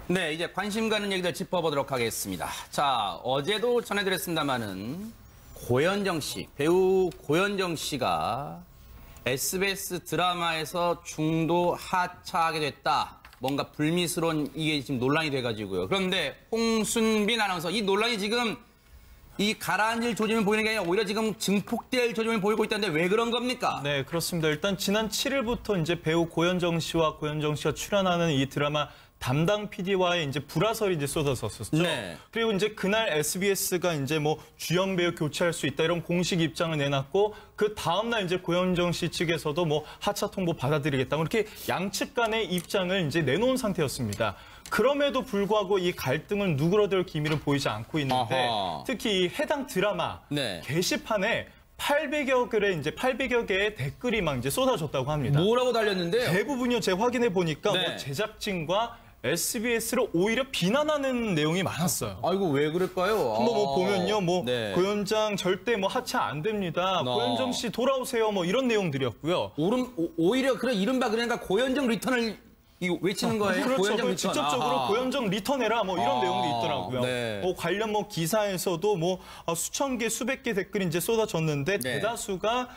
네, 이제 관심 가는 얘기들 짚어보도록 하겠습니다. 자, 어제도 전해드렸습니다마는 고현정 씨, 배우 고현정 씨가 SBS 드라마에서 중도 하차하게 됐다. 뭔가 불미스러운 이게 지금 논란이 돼가지고요. 그런데 홍순빈 아나운서, 이 논란이 지금 이 가라앉을 조짐을 보이는 게 아니라 오히려 지금 증폭될 조짐을 보이고 있다는데 왜 그런 겁니까? 네, 그렇습니다. 일단 지난 7일부터 이제 배우 고현정 씨가 출연하는 이 드라마 담당 PD와의 이제 불화설이 이제 쏟아졌었죠. 네. 그리고 이제 그날 SBS가 이제 뭐 주연 배우 교체할 수 있다 이런 공식 입장을 내놨고 그 다음 날 이제 고현정 씨 측에서도 뭐 하차 통보 받아들이겠다 이렇게 양측 간의 입장을 이제 내놓은 상태였습니다. 그럼에도 불구하고 이 갈등은 누그러들 기미를 보이지 않고 있는데 아하. 특히 이 해당 드라마 네. 게시판에 800여 개의 댓글이 막 이제 쏟아졌다고 합니다. 뭐라고 달렸는데요? 대부분요, 제가 확인해 보니까 네. 뭐 제작진과 SBS를 오히려 비난하는 내용이 많았어요. 아이고, 왜 그럴까요? 한번 뭐 보면요, 뭐 네. 고현정 절대 뭐 하차 안 됩니다. 고현정 씨 돌아오세요, 뭐 이런 내용들이었고요. 오히려 그런 이른바 그러니까 고현정 리턴을 외치는 거예요? 그렇죠. 고현정 리턴. 직접적으로 아하. 고현정 리턴해라 뭐 이런 내용도 있더라고요. 네. 뭐 관련 뭐 기사에서도 뭐 수천 개, 수백 개 댓글이 이제 쏟아졌는데 네. 대다수가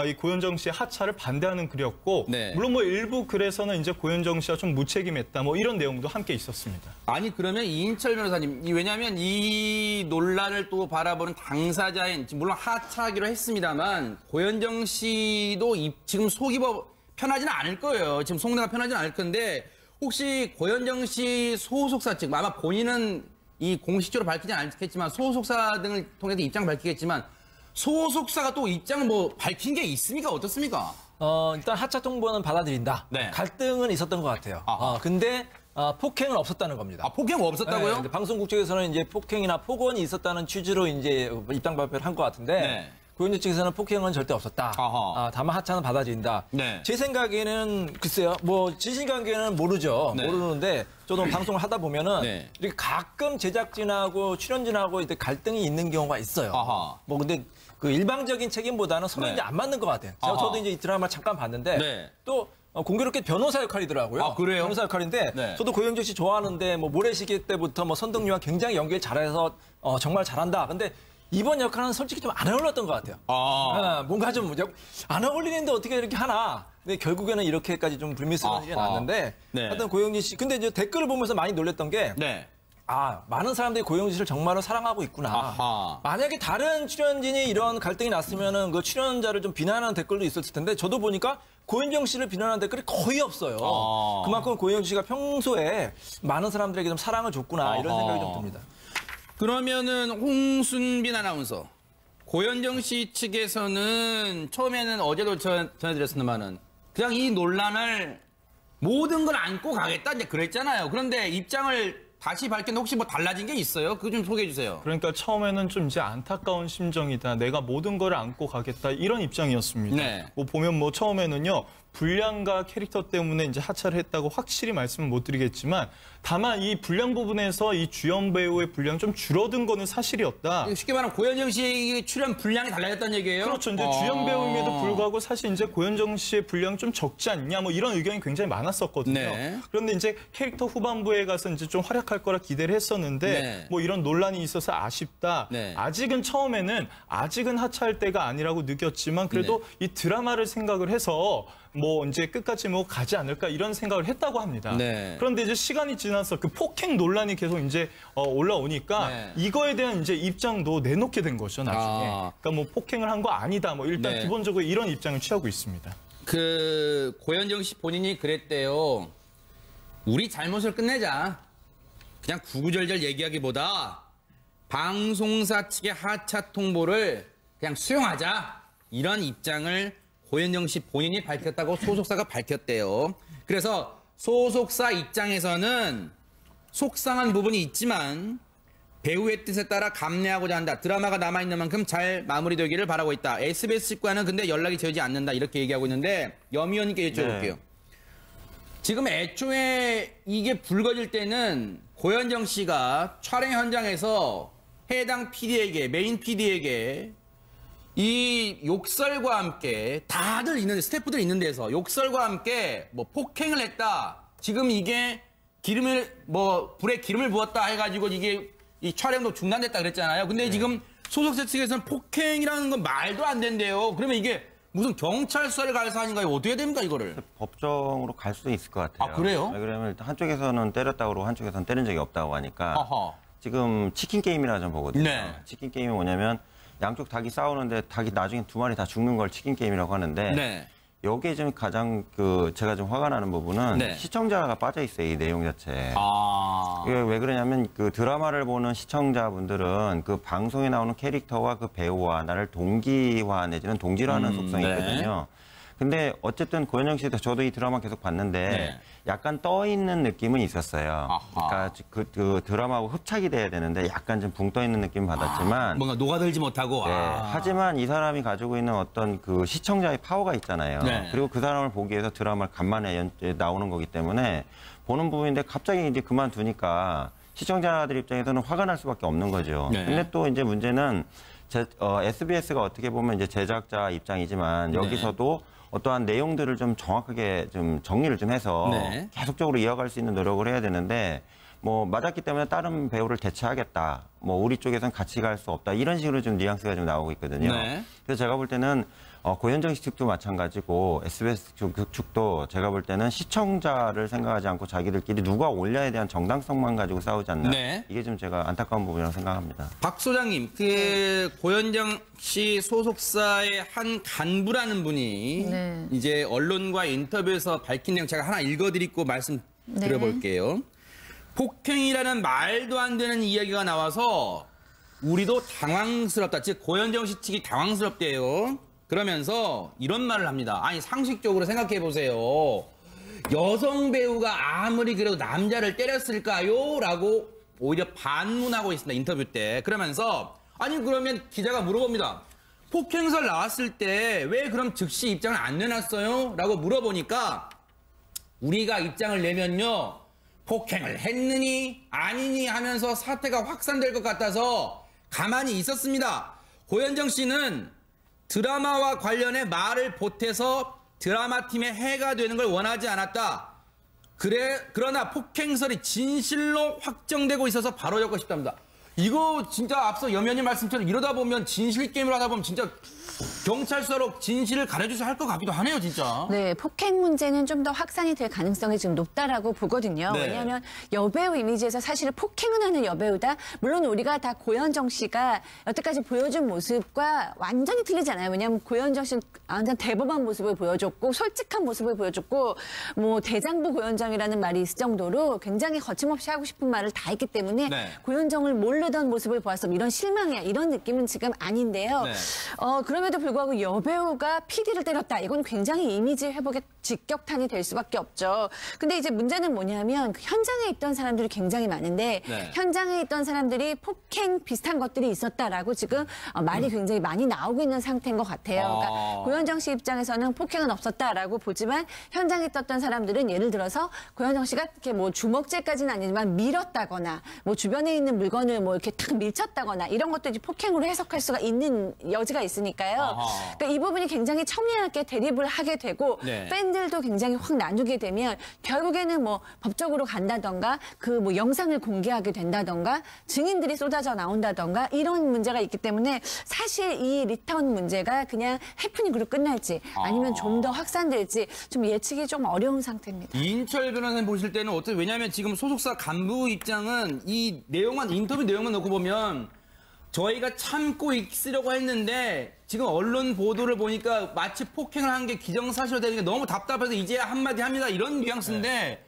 이 고현정 씨의 하차를 반대하는 글이었고 네. 물론 뭐 일부 글에서는 이제 고현정 씨가 좀 무책임했다 뭐 이런 내용도 함께 있었습니다. 아니 그러면 이인철 변호사님, 왜냐하면 이 논란을 또 바라보는 당사자인 물론 하차하기로 했습니다만 고현정 씨도 지금 속이 편하지는 않을 거예요. 지금 속내가 편하지는 않을 건데 혹시 고현정 씨 소속사 측, 아마 본인은 이 공식적으로 밝히지 않겠지만 소속사 등을 통해서 입장을 밝히겠지만 소속사가 또 입장을 뭐 밝힌 게 있습니까? 어떻습니까? 일단 하차 통보는 받아들인다. 네. 갈등은 있었던 것 같아요. 근데 폭행은 없었다는 겁니다. 아, 폭행 없었다고요? 네, 방송국 쪽에서는 이제 폭행이나 폭언이 있었다는 취지로 이제 입장 발표를 한 것 같은데 네. 고현정 측에서는 폭행은 절대 없었다. 다만 하차는 받아들인다. 네. 제 생각에는 글쎄요, 뭐 진실관계는 모르죠. 네. 모르는데 저도 방송을 하다 보면은 네. 이렇게 가끔 제작진하고 출연진하고 이제 갈등이 있는 경우가 있어요. 뭐 근데 그 일방적인 책임보다는 서로 네. 이제 안 맞는 것 같아요. 저도 이제 이 드라마 잠깐 봤는데 네. 또 공교롭게 변호사 역할이더라고요. 아, 그래요? 변호사 역할인데 네. 저도 고현정 씨 좋아하는데 뭐 모래시계 때부터 뭐 선동유와 굉장히 연기를 잘해서 정말 잘한다. 근데 이번 역할은 솔직히 좀 안 어울렸던 것 같아요. 뭔가 좀 안 어울리는데 어떻게 이렇게 하나. 근데 결국에는 이렇게까지 좀 불미스러운 일이 났는데 네. 하여튼 고현정 씨. 근데 이제 댓글을 보면서 많이 놀랬던 게 네. 많은 사람들이 고현정 씨를 정말로 사랑하고 있구나. 아하. 만약에 다른 출연진이 이런 갈등이 났으면은 그 출연자를 좀 비난하는 댓글도 있었을 텐데 저도 보니까 고현정 씨를 비난하는 댓글이 거의 없어요. 그만큼 고현정 씨가 평소에 많은 사람들에게 좀 사랑을 줬구나 이런 생각이 좀 듭니다. 그러면은 홍순빈 아나운서, 고현정 씨 측에서는 처음에는 어제도 전해드렸습니다만은 그냥 이 논란을 모든 걸 안고 가겠다 이제 그랬잖아요. 그런데 입장을 다시 밝혔는데 혹시 뭐 달라진 게 있어요? 그거 좀 소개해 주세요. 그러니까 처음에는 좀 이제 안타까운 심정이다. 내가 모든 걸 안고 가겠다. 이런 입장이었습니다. 네. 뭐 보면 뭐 처음에는요. 분량과 캐릭터 때문에 이제 하차를 했다고 확실히 말씀을 못 드리겠지만 다만 이 분량 부분에서 이 주연 배우의 분량이 좀 줄어든 거는 사실이었다. 쉽게 말하면 고현정 씨의 출연 분량이 달라졌다는 얘기예요? 그렇죠. 이제 주연 배우임에도 불구하고 사실 이제 고현정 씨의 분량이 좀 적지 않냐 뭐 이런 의견이 굉장히 많았었거든요. 네. 그런데 이제 캐릭터 후반부에 가서 이제 좀 활약할 거라 기대를 했었는데 네. 뭐 이런 논란이 있어서 아쉽다. 네. 아직은 하차할 때가 아니라고 느꼈지만 그래도 이 드라마를 생각을 해서 뭐 이제 끝까지 뭐 가지 않을까 이런 생각을 했다고 합니다. 네. 그런데 이제 시간이 지나서 그 폭행 논란이 계속 이제 올라오니까 네. 이거에 대한 이제 입장도 내놓게 된 거죠, 나중에. 그러니까 뭐 폭행을 한 거 아니다. 뭐 일단 네. 기본적으로 이런 입장을 취하고 있습니다. 그 고현정 씨 본인이 그랬대요. 우리 잘못을 끝내자. 그냥 구구절절 얘기하기보다 방송사 측의 하차 통보를 그냥 수용하자. 이런 입장을 고현정 씨 본인이 밝혔다고 소속사가 밝혔대요. 그래서 소속사 입장에서는 속상한 부분이 있지만 배우의 뜻에 따라 감내하고자 한다. 드라마가 남아있는 만큼 잘 마무리되기를 바라고 있다. SBS 측과는 근데 연락이 되지 않는다. 이렇게 얘기하고 있는데 염 의원님께 여쭤볼게요. 네. 지금 애초에 이게 불거질 때는 고현정 씨가 촬영 현장에서 해당 PD에게, 메인 PD에게 이 욕설과 함께 다들 있는데 스태프들 있는 데서 욕설과 함께 뭐 폭행을 했다. 지금 이게 불에 기름을 부었다 해가지고 이게 이 촬영도 중단됐다 그랬잖아요. 근데 지금 소속사 측에서는 폭행이라는 건 말도 안 된대요. 그러면 이게 무슨 경찰 수사를 가서 하는가요? 어떻게 됩니까, 이거를? 법정으로 갈 수도 있을 것 같아요. 아, 그래요? 왜냐면 한쪽에서는 때렸다고 그러고 한쪽에서는 때린 적이 없다고 하니까 아하. 지금 치킨 게임이라 좀 보거든요. 네. 치킨 게임이 뭐냐면 양쪽 닭이 싸우는데 닭이 나중에 두 마리 다 죽는 걸 치킨 게임이라고 하는데 네. 여기에 좀 가장 제가 좀 화가 나는 부분은 네. 시청자가 빠져 있어요, 이 내용 자체에. 아. 이게 왜 그러냐면 그 드라마를 보는 시청자분들은 그 방송에 나오는 캐릭터와 그 배우와 나를 동기화 내지는 동질화하는 속성이 네. 있거든요. 근데 어쨌든 고현정 씨도 저도 이 드라마 계속 봤는데 네. 약간 떠 있는 느낌은 있었어요. 아하. 그러니까 그 드라마하고 흡착이 돼야 되는데 약간 좀 붕 떠 있는 느낌 받았지만 뭔가 녹아들지 못하고. 네, 아. 하지만 이 사람이 가지고 있는 어떤 그 시청자의 파워가 있잖아요. 네. 그리고 그 사람을 보기 위해서 드라마를 간만에 나오는 거기 때문에 보는 부분인데 갑자기 이제 그만두니까 시청자들 입장에서는 화가 날 수밖에 없는 거죠. 네. 근데 또 이제 문제는 SBS가 어떻게 보면 이제 제작자 입장이지만 네. 여기서도 어떠한 내용들을 좀 정확하게 좀 정리를 좀 해서 네. 계속적으로 이어갈 수 있는 노력을 해야 되는데 뭐 맞았기 때문에 다른 배우를 대체하겠다. 뭐 우리 쪽에서는 같이 갈 수 없다. 이런 식으로 좀 뉘앙스가 좀 나오고 있거든요. 네. 그래서 제가 볼 때는 고현정 씨 측도 마찬가지고 SBS 측도 제가 볼 때는 시청자를 생각하지 않고 자기들끼리 누가 올려야 대한 정당성만 가지고 싸우지 않나. 네. 이게 좀 제가 안타까운 부분이라고 생각합니다. 박 소장님, 고현정 씨 소속사의 한 간부라는 분이 네. 이제 언론과 인터뷰에서 밝힌 내용 제가 하나 읽어드리고 말씀드려볼게요. 폭행이라는 말도 안 되는 이야기가 나와서 우리도 당황스럽다. 즉 고현정 씨 측이 당황스럽대요. 그러면서 이런 말을 합니다. 아니 상식적으로 생각해 보세요. 여성 배우가 아무리 그래도 남자를 때렸을까요? 라고 오히려 반문하고 있습니다. 인터뷰 때. 그러면서 아니 그러면 기자가 물어봅니다. 폭행설 나왔을 때 왜 그럼 즉시 입장을 안 내놨어요? 라고 물어보니까 우리가 입장을 내면요. 폭행을 했느니 아니니 하면서 사태가 확산될 것 같아서 가만히 있었습니다. 고현정 씨는 드라마와 관련해 말을 보태서 드라마 팀에 해가 되는 걸 원하지 않았다. 그러나 폭행설이 진실로 확정되고 있어서 바로 엮고 싶답니다. 이거 진짜 앞서 염현님 말씀처럼 이러다 보면 진실 게임을 하다 보면 진짜 경찰 수사로 진실을 가려주셔야 할 것 같기도 하네요, 진짜. 네, 폭행 문제는 좀 더 확산이 될 가능성이 지금 높다라고 보거든요. 네. 왜냐하면 여배우 이미지에서 사실 폭행을 하는 여배우다. 물론 우리가 다 고현정 씨가 여태까지 보여준 모습과 완전히 틀리잖아요. 왜냐하면 고현정 씨는 완전 대범한 모습을 보여줬고 솔직한 모습을 보여줬고 뭐 대장부 고현정이라는 말이 있을 정도로 굉장히 거침없이 하고 싶은 말을 다 했기 때문에 네. 고현정을 모르던 모습을 보았어. 이런 실망이야. 이런 느낌은 지금 아닌데요. 네. 그럼에도 불구하고 여배우가 PD를 때렸다. 이건 굉장히 이미지 회복에 직격탄이 될 수밖에 없죠. 근데 이제 문제는 뭐냐면 그 현장에 있던 사람들이 굉장히 많은데 네. 현장에 있던 사람들이 폭행 비슷한 것들이 있었다라고 지금 말이 굉장히 많이 나오고 있는 상태인 것 같아요. 그러니까 고현정 씨 입장에서는 폭행은 없었다라고 보지만 현장에 있었던 사람들은 예를 들어서 고현정 씨가 이렇게 뭐 주먹질까지는 아니지만 밀었다거나 뭐 주변에 있는 물건을 뭐 이렇게 탁 밀쳤다거나 이런 것도 이제 폭행으로 해석할 수가 있는 여지가 있으니까요. 그러니까 이 부분이 굉장히 첨예하게 대립을 하게 되고 네. 팬들도 굉장히 확 나누게 되면 결국에는 뭐 법적으로 간다던가 그 뭐 영상을 공개하게 된다던가 증인들이 쏟아져 나온다던가 이런 문제가 있기 때문에 사실 이 리턴 문제가 그냥 해프닝으로 끝날지 아니면 좀 더 확산될지 좀 예측이 좀 어려운 상태입니다. 이인철 변호사님 보실 때는 어떻게, 왜냐하면 지금 소속사 간부 입장은 이 내용만, 인터뷰 내용만 놓고 보면 저희가 참고 있으려고 했는데 지금 언론 보도를 보니까 마치 폭행을 한 게 기정사실로 되는 게 너무 답답해서 이제야 한마디 합니다. 이런 뉘앙스인데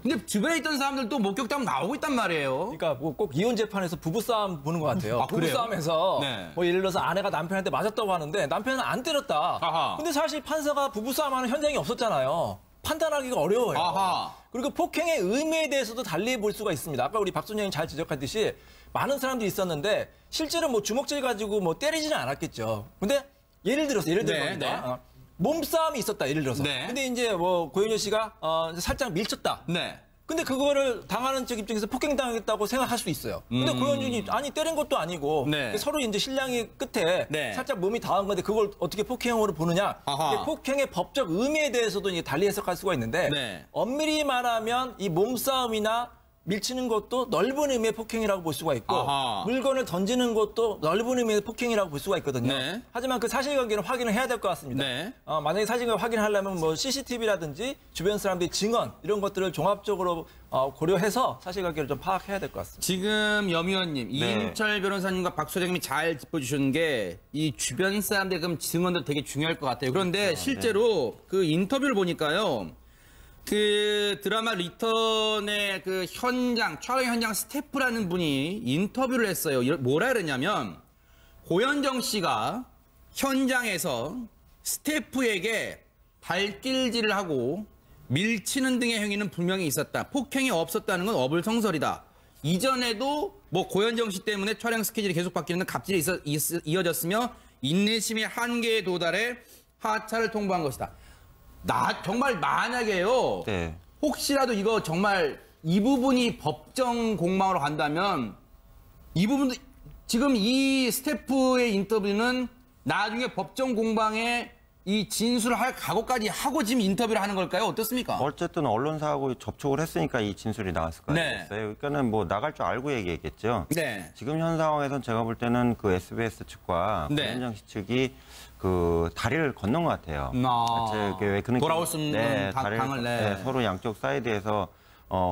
근데 주변에 있던 사람들도 목격담 나오고 있단 말이에요. 그러니까 뭐 꼭 이혼 재판에서 부부싸움 보는 것 같아요. 아, 그래요? 부부싸움에서 네. 뭐 예를 들어서 아내가 남편한테 맞았다고 하는데 남편은 안 때렸다. 아하. 근데 사실 판사가 부부싸움하는 현장이 없었잖아요. 판단하기가 어려워요. 아하. 그리고 폭행의 의미에 대해서도 달리 볼 수가 있습니다. 아까 우리 박 소장님이 잘 지적했듯이 많은 사람들이 있었는데 실제로 뭐 주먹질 가지고 뭐 때리지는 않았겠죠. 근데 예를 들어서 네, 겁니다. 네. 몸싸움이 있었다. 예를 들어서. 네. 근데 이제 뭐 고현정 씨가 살짝 밀쳤다. 네. 근데 그거를 당하는 측 입장에서 폭행당하겠다고 생각할 수 있어요. 근데 고현정이 아니 때린 것도 아니고 네. 서로 이제 신랑이 끝에 네. 살짝 몸이 닿은 건데 그걸 어떻게 폭행으로 보느냐. 아하. 폭행의 법적 의미에 대해서도 이제 달리 해석할 수가 있는데 네. 엄밀히 말하면 이 몸싸움이나 밀치는 것도 넓은 의미의 폭행이라고 볼 수가 있고 아하. 물건을 던지는 것도 넓은 의미의 폭행이라고 볼 수가 있거든요. 네. 하지만 그 사실관계는 확인을 해야 될 것 같습니다. 네. 만약에 사실관계 확인하려면 뭐 CCTV라든지 주변 사람들의 증언 이런 것들을 종합적으로 고려해서 사실관계를 좀 파악해야 될 것 같습니다. 지금 염 의원님, 네. 이인철 변호사님과 박 소장님이 잘 짚어주신 게 이 주변 사람들 그럼 증언도 되게 중요할 것 같아요. 그런데 그렇죠. 실제로 그 인터뷰를 보니까요. 그 드라마 리턴의 그 현장, 촬영 현장 스태프라는 분이 인터뷰를 했어요. 뭐라 그랬냐면 고현정 씨가 현장에서 스태프에게 발길질을 하고 밀치는 등의 행위는 분명히 있었다. 폭행이 없었다는 건 어불성설이다. 이전에도 뭐 고현정 씨 때문에 촬영 스케줄이 계속 바뀌는 갑질이 이어졌으며 인내심의 한계에 도달해 하차를 통보한 것이다. 정말 만약에요. 네. 혹시라도 이거 정말 이 부분이 법정 공방으로 간다면 이 부분도 지금 이 스태프의 인터뷰는 나중에 법정 공방에 이 진술을 할 각오까지 하고 지금 인터뷰를 하는 걸까요? 어떻습니까? 어쨌든 언론사하고 접촉을 했으니까 이 진술이 나왔을 거 네. 아니겠어요. 그러니까는 뭐 나갈 줄 알고 얘기했겠죠. 네. 지금 현 상황에서는 제가 볼 때는 그 SBS 측과 네. 고현정 씨 측이 그 다리를 건넌 것 같아요. 왜 그는 돌아올 수 있는 방을 서로 양쪽 사이드에서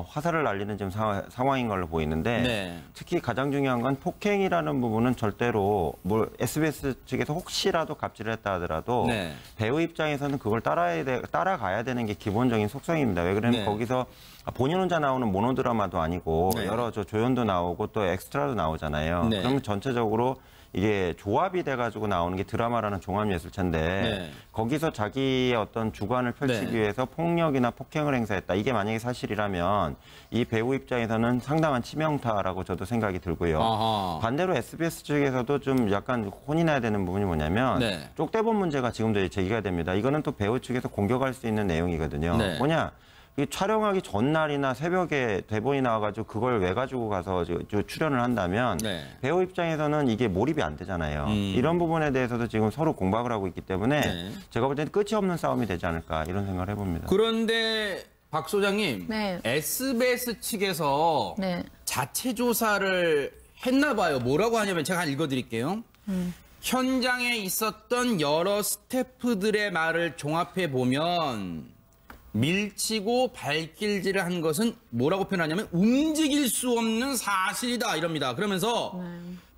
화살을 날리는 지금 상황인 걸로 보이는데 네. 특히 가장 중요한 건 폭행이라는 부분은 절대로 뭐 SBS 측에서 혹시라도 갑질을 했다 하더라도 네. 배우 입장에서는 그걸 따라가야 되는 게 기본적인 속성입니다. 왜 그러냐면 네. 거기서 본인 혼자 나오는 모노드라마도 아니고 네. 여러 조연도 나오고 또 엑스트라도 나오잖아요. 네. 그러면 전체적으로 이게 조합이 돼가지고 나오는 게 드라마라는 종합예술체인데 네. 거기서 자기의 어떤 주관을 펼치기 네. 위해서 폭력이나 폭행을 행사했다. 이게 만약에 사실이라면 이 배우 입장에서는 상당한 치명타라고 저도 생각이 들고요. 아하. 반대로 SBS 측에서도 좀 약간 혼이 나야 되는 부분이 뭐냐면 네. 쪽대본 문제가 지금도 제기가 됩니다. 이거는 또 배우 측에서 공격할 수 있는 내용이거든요. 네. 뭐냐? 이 촬영하기 전날이나 새벽에 대본이 나와가지고 그걸 왜 가지고 가서 출연을 한다면 네. 배우 입장에서는 이게 몰입이 안 되잖아요. 이런 부분에 대해서도 지금 서로 공박을 하고 있기 때문에 네. 제가 볼 때는 끝이 없는 싸움이 되지 않을까 이런 생각을 해봅니다. 그런데 박 소장님, 네. SBS 측에서 네. 자체 조사를 했나 봐요. 뭐라고 하냐면 제가 하나 읽어드릴게요. 현장에 있었던 여러 스태프들의 말을 종합해 보면 밀치고 발길질을 한 것은 뭐라고 표현하냐면 움직일 수 없는 사실이다 이럽니다. 그러면서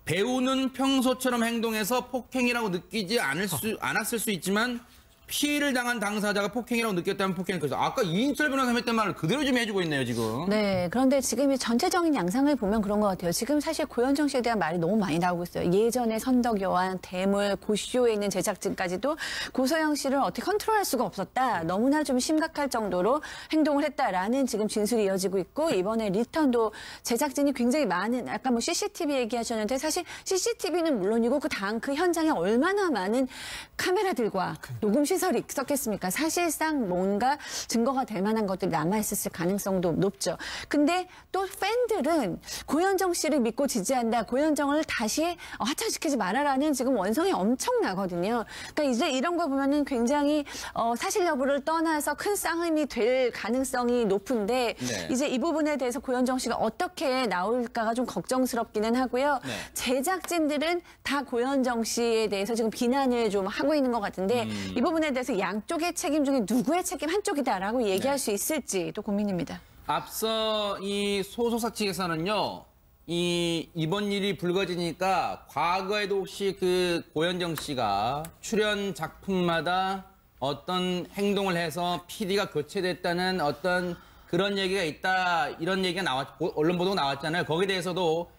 배우는 평소처럼 행동해서 폭행이라고 느끼지 않았을 수 있지만 피해를 당한 당사자가 폭행이라고 느꼈다면 폭행을 그래서 아까 이인철 변호사님 했던 말을 그대로 좀 해주고 있네요 지금. 네, 그런데 지금 이 전체적인 양상을 보면 그런 것 같아요. 지금 사실 고현정 씨에 대한 말이 너무 많이 나오고 있어요. 예전에 선덕여왕, 대물, 고쇼에 있는 제작진까지도 고소영 씨를 어떻게 컨트롤할 수가 없었다. 너무나 좀 심각할 정도로 행동을 했다라는 지금 진술이 이어지고 있고 이번에 리턴도 제작진이 굉장히 많은 아까 뭐 CCTV 얘기하셨는데 사실 CCTV는 물론이고 그 다음 그 현장에 얼마나 많은 카메라들과 녹음 시설이 있었겠습니까? 사실상 뭔가 증거가 될 만한 것들이 남아있었을 가능성도 높죠. 근데 또 팬들은 고현정 씨를 믿고 지지한다. 고현정을 다시 하차시키지 말아라는 지금 원성이 엄청나거든요. 그러니까 이제 이런 거 보면은 굉장히 사실 여부를 떠나서 큰 싸움이 될 가능성이 높은데 네. 이제 이 부분에 대해서 고현정 씨가 어떻게 나올까가 좀 걱정스럽기는 하고요. 네. 제작진들은 다 고현정 씨에 대해서 지금 비난을 좀 하고 있는 것 같은데 이 부분에 대해서 양쪽의 책임 중에 누구의 책임 한쪽이다라고 얘기할 수 있을지 또 고민입니다. 앞서 이 소속사 측에서는요. 이번 일이 불거지니까 과거에도 혹시 그 고현정 씨가 출연 작품마다 어떤 행동을 해서 PD가 교체됐다는 어떤 그런 얘기가 있다 이런 얘기가 언론 보도가 나왔잖아요. 거기에 대해서도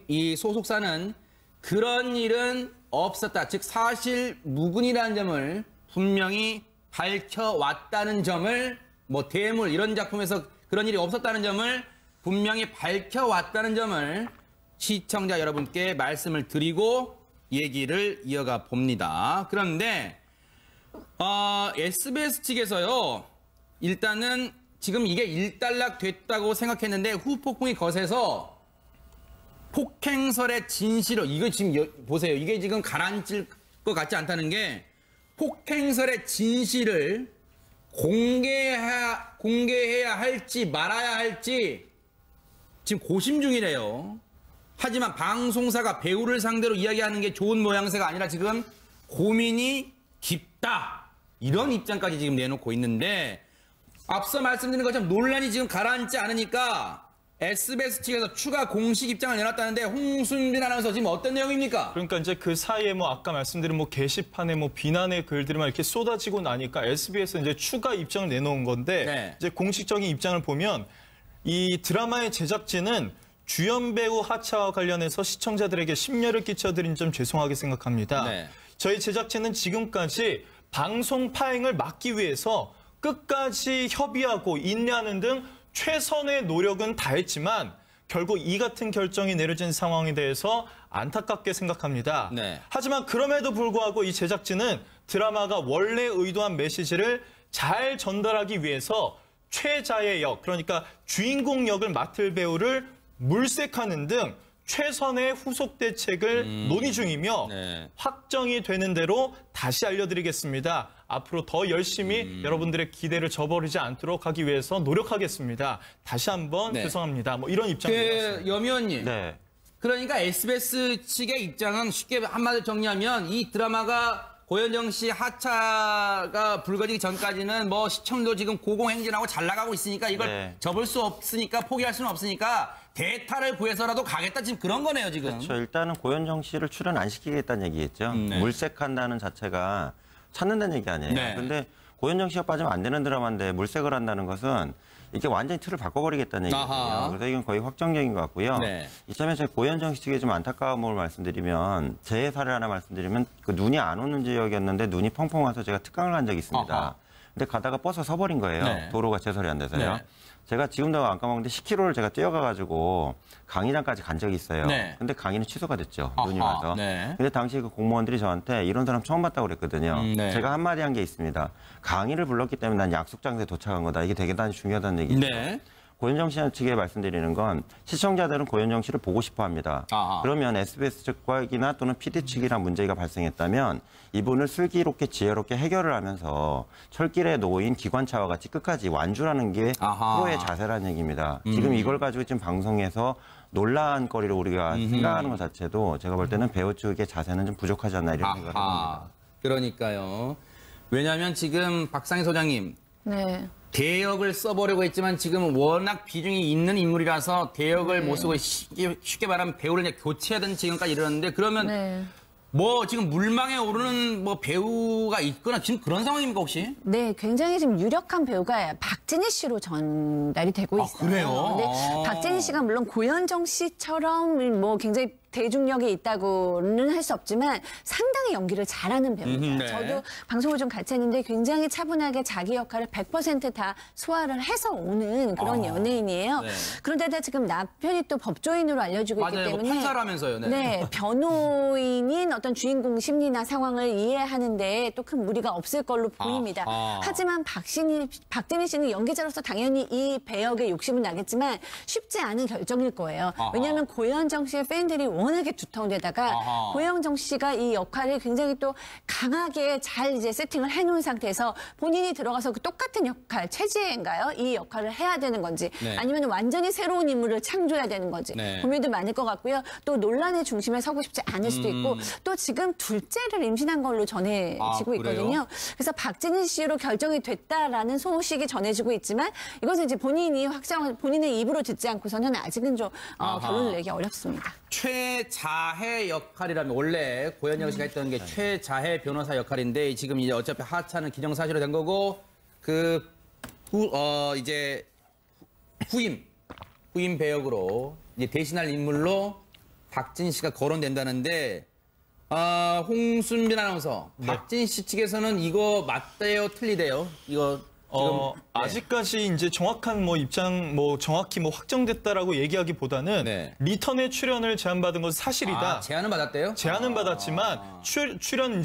이 소속사는 그런 일은 없었다. 즉 사실 무근이라는 점을 분명히 밝혀왔다는 점을 뭐 대물 이런 작품에서 그런 일이 없었다는 점을 분명히 밝혀왔다는 점을 시청자 여러분께 말씀을 드리고 얘기를 이어가 봅니다. 그런데 SBS 측에서요. 일단은 지금 이게 일단락 됐다고 생각했는데 후폭풍이 거세서 폭행설의 진실을 이거 지금 보세요. 이게 지금 가라앉을 것 같지 않다는 게 폭행설의 진실을 공개해야 할지 말아야 할지 지금 고심 중이래요. 하지만 방송사가 배우를 상대로 이야기하는 게 좋은 모양새가 아니라 지금 고민이 깊다. 이런 입장까지 지금 내놓고 있는데 앞서 말씀드린 것처럼 논란이 지금 가라앉지 않으니까 SBS 측에서 추가 공식 입장을 내놨다는데 홍순빈 아나운서 지금 어떤 내용입니까? 그러니까 이제 그 사이에 뭐 아까 말씀드린 뭐 게시판에 뭐 비난의 글들만 이렇게 쏟아지고 나니까 SBS 이제 추가 입장을 내놓은 건데 네. 이제 공식적인 입장을 보면 이 드라마의 제작진은 주연 배우 하차와 관련해서 시청자들에게 심려를 끼쳐드린 점 죄송하게 생각합니다. 네. 저희 제작진은 지금까지 방송 파행을 막기 위해서 끝까지 협의하고 인내하는 등 최선의 노력은 다했지만 결국 이 같은 결정이 내려진 상황에 대해서 안타깝게 생각합니다. 네. 하지만 그럼에도 불구하고 이 제작진은 드라마가 원래 의도한 메시지를 잘 전달하기 위해서 최자의 역, 그러니까 주인공 역을 맡을 배우를 물색하는 등 최선의 후속 대책을 논의 중이며 네. 확정이 되는 대로 다시 알려드리겠습니다. 앞으로 더 열심히 여러분들의 기대를 저버리지 않도록 하기 위해서 노력하겠습니다. 다시 한번 네. 죄송합니다. 뭐 이런 입장입니다. 염 의원님. 네. 그러니까 SBS 측의 입장은 쉽게 한마디로 정리하면 이 드라마가 고현정 씨 하차가 불거지기 전까지는 뭐 시청도 지금 고공행진하고 잘 나가고 있으니까 이걸 네. 접을 수 없으니까 포기할 수는 없으니까 대타를 구해서라도 가겠다 지금 그런 거네요 지금. 그렇죠. 일단은 고현정 씨를 출연 안 시키겠다는 얘기겠죠. 네. 물색한다는 자체가 찾는다는 얘기 아니에요. 네. 근데 고현정 씨가 빠지면 안 되는 드라마인데 물색을 한다는 것은 이게 완전히 틀을 바꿔버리겠다는 얘기거든요. 아하. 그래서 이건 거의 확정적인 것 같고요. 네. 이참에 제가 고현정 씨 측에 좀 안타까움을 말씀드리면 제 사례 하나 말씀드리면 그 눈이 안 오는 지역이었는데 눈이 펑펑 와서 제가 특강을 간 적이 있습니다. 아하. 근데 가다가 버스 서버린 거예요. 네. 도로가 제설이 안 돼서요. 네. 제가 지금도 안 까먹는데 10km를 제가 뛰어가가지고 강의장까지 간 적이 있어요. 네. 근데 강의는 취소가 됐죠. 눈이 아하, 와서. 네. 근데 당시 그 공무원들이 저한테 이런 사람 처음 봤다고 그랬거든요. 네. 제가 한마디 한 게 있습니다. 강의를 불렀기 때문에 난 약속 장소에 도착한 거다. 이게 되게 중요하다는 얘기죠. 네. 고현정 씨 측에 말씀드리는 건 시청자들은 고현정 씨를 보고 싶어 합니다. 아하. 그러면 SBS 측이나 또는 PD 측이나 문제가 발생했다면 이분을 슬기롭게 지혜롭게 해결을 하면서 철길에 놓인 기관차와 같이 끝까지 완주라는 게 아하. 프로의 자세라는 얘기입니다. 지금 이걸 가지고 지금 방송에서 논란거리를 우리가 생각하는 것 자체도 제가 볼 때는 배우 측의 자세는 좀 부족하지 않나 이런 생각을 합니다. 그러니까요. 왜냐하면 지금 박상희 소장님 네. 대역을 써보려고 했지만 지금 워낙 비중이 있는 인물이라서 대역을 못 쓰고 쉽게 말하면 배우를 이제 교체하든 지금까지 이러는데 그러면 네. 뭐 지금 물망에 오르는 뭐 배우가 있거나 지금 그런 상황입니까 혹시? 네, 굉장히 지금 유력한 배우가 박진희 씨로 전달이 되고 있어요. 그래요? 근데 박진희 씨가 물론 고현정 씨처럼 뭐 굉장히 대중력이 있다고는 할 수 없지만 상당히 연기를 잘하는 배우입니다. 네. 저도 방송을 좀 같이 했는데 굉장히 차분하게 자기 역할을 100%다 소화를 해서 오는 그런 연예인이에요. 네. 그런데다 지금 남편이 또 법조인으로 알려지고 맞아요. 있기 뭐 때문에 판사라면서요. 네. 네, 변호인인 어떤 주인공 심리나 상황을 이해하는데 또 큰 무리가 없을 걸로 보입니다. 하지만 박진희 씨는 연기자로서 당연히 이 배역에 욕심은 나겠지만 쉽지 않은 결정일 거예요. 왜냐하면 고현정 씨의 팬들이 워낙에 두터운 데다가 고현정 씨가 이 역할을 굉장히 또 강하게 잘 이제 세팅을 해놓은 상태에서 본인이 들어가서 그 똑같은 역할, 최지혜인가요? 이 역할을 해야 되는 건지 네. 아니면 완전히 새로운 인물을 창조해야 되는 건지 네. 고민도 많을 것 같고요. 또 논란의 중심에 서고 싶지 않을 수도 있고 또 지금 둘째를 임신한 걸로 전해지고 그래요? 있거든요. 그래서 박진희 씨로 결정이 됐다라는 소식이 전해지고 있지만 이것은 이제 본인이 본인의 입으로 듣지 않고서는 아직은 좀 결론을 내기 어렵습니다. 최자해 역할이라면 원래 고현정 씨가 했던 게 최자해 변호사 역할인데 지금 이제 어차피 하차는 기정사실로 된 거고 이제 후임 배역으로 이제 대신할 인물로 박진 씨가 거론된다는데 홍순빈 아나운서 박진 씨 측에서는 이거 맞대요 틀리대요 이거 아직까지 이제 정확한 뭐 입장 정확히 확정됐다라고 얘기하기보다는 네. 리턴에 출연을 제안받은 것은 사실이다. 제안은 받았대요? 제안은 받았지만 출연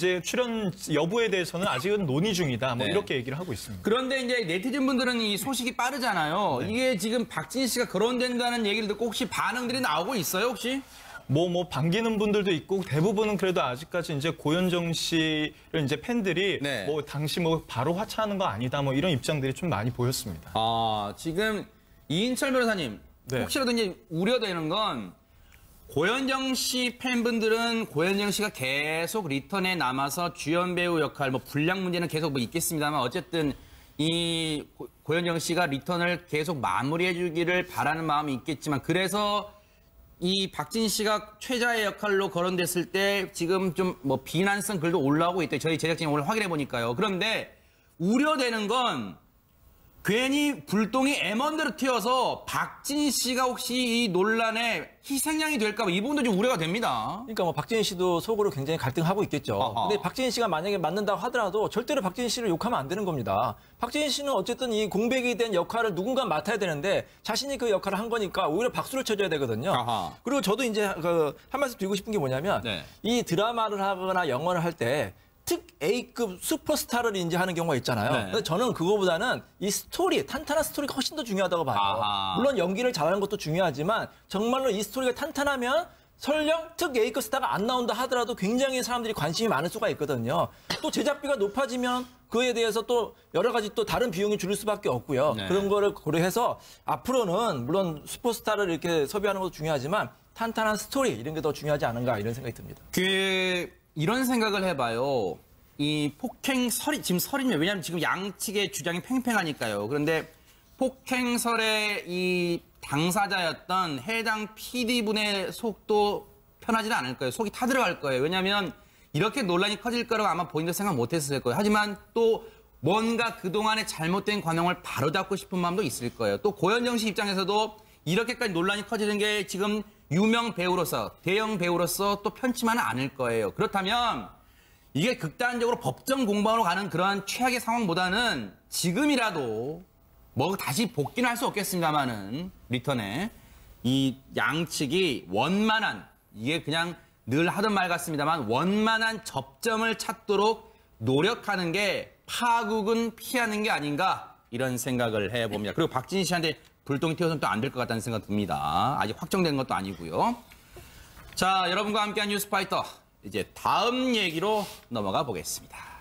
여부에 대해서는 아직은 논의 중이다. 네. 이렇게 얘기를 하고 있습니다. 그런데 이제 네티즌 분들은 이 소식이 빠르잖아요. 이게 지금 박진 씨가 거론된다는 얘기를 듣고 혹시 반응들이 나오고 있어요, 혹시? 반기는 분들도 있고 대부분은 그래도 아직까지 이제 고현정 씨를 이제 팬들이 네. 당시 바로 하차하는 거 아니다 이런 입장들이 좀 많이 보였습니다. 지금 이인철 변호사님 네. 혹시라도 이제 우려되는 건 고현정 씨 팬분들은 고현정 씨가 계속 리턴에 남아서 주연 배우 역할 분량 문제는 계속 있겠습니다만 어쨌든 이 고현정 씨가 리턴을 계속 마무리해주기를 바라는 마음이 있겠지만 그래서 이 박진 씨가 최자의 역할로 거론됐을 때 지금 좀 비난성 글도 올라오고 있대요. 저희 제작진이 오늘 확인해 보니까요. 그런데 우려되는 건 괜히 불똥이 M1대로 튀어서 박진 씨가 혹시 이 논란의 희생양이 될까 봐 이 부분도 좀 우려가 됩니다. 그러니까 박진 씨도 속으로 굉장히 갈등하고 있겠죠. 근데 박진 씨가 만약에 맞는다고 하더라도 절대로 박진 씨를 욕하면 안 되는 겁니다. 박진 씨는 어쨌든 이 공백이 된 역할을 누군가 맡아야 되는데 자신이 그 역할을 한 거니까 오히려 박수를 쳐줘야 되거든요. 그리고 저도 이제 한 말씀 드리고 싶은 게 뭐냐면 이 드라마를 하거나 영화를 할 때 특 A급 슈퍼스타를 인지하는 경우가 있잖아요. 근데 저는 그거보다는 이 스토리, 탄탄한 스토리가 훨씬 더 중요하다고 봐요. 물론 연기를 잘하는 것도 중요하지만 정말로 이 스토리가 탄탄하면 설령 특 A급 스타가 안 나온다 하더라도 굉장히 사람들이 관심이 많을 수가 있거든요. 또 제작비가 높아지면 그에 대해서 또 여러 가지 또 다른 비용이 줄일 수밖에 없고요. 그런 거를 고려해서 앞으로는 물론 슈퍼스타를 이렇게 섭외하는 것도 중요하지만 탄탄한 스토리 이런 게 더 중요하지 않은가 이런 생각이 듭니다. 이런 생각을 해봐요. 이 폭행설이, 지금 설이면, 왜냐하면 지금 양측의 주장이 팽팽하니까요. 그런데 폭행설의 이 당사자였던 해당 PD분의 속도 편하지는 않을 거예요. 속이 타들어갈 거예요. 왜냐하면 이렇게 논란이 커질 거라고 아마 본인도 생각 못 했을 거예요. 하지만 또 뭔가 그동안의 잘못된 관행을 바로잡고 싶은 마음도 있을 거예요. 또 고현정 씨 입장에서도 이렇게까지 논란이 커지는 게 지금 유명 배우로서, 대형 배우로서 또 편치만은 않을 거예요. 그렇다면 이게 극단적으로 법정 공방으로 가는 그러한 최악의 상황보다는 지금이라도 다시 복귀는 할 수 없겠습니다만은 리턴에 이 양측이 원만한, 이게 그냥 늘 하던 말 같습니다만 원만한 접점을 찾도록 노력하는 게 파국은 피하는 게 아닌가 이런 생각을 해봅니다. 그리고 박진 씨한테 불똥이 튀어서는 또 안 될 것 같다는 생각 듭니다. 아직 확정된 것도 아니고요. 자, 여러분과 함께한 뉴스파이터 이제 다음 얘기로 넘어가 보겠습니다.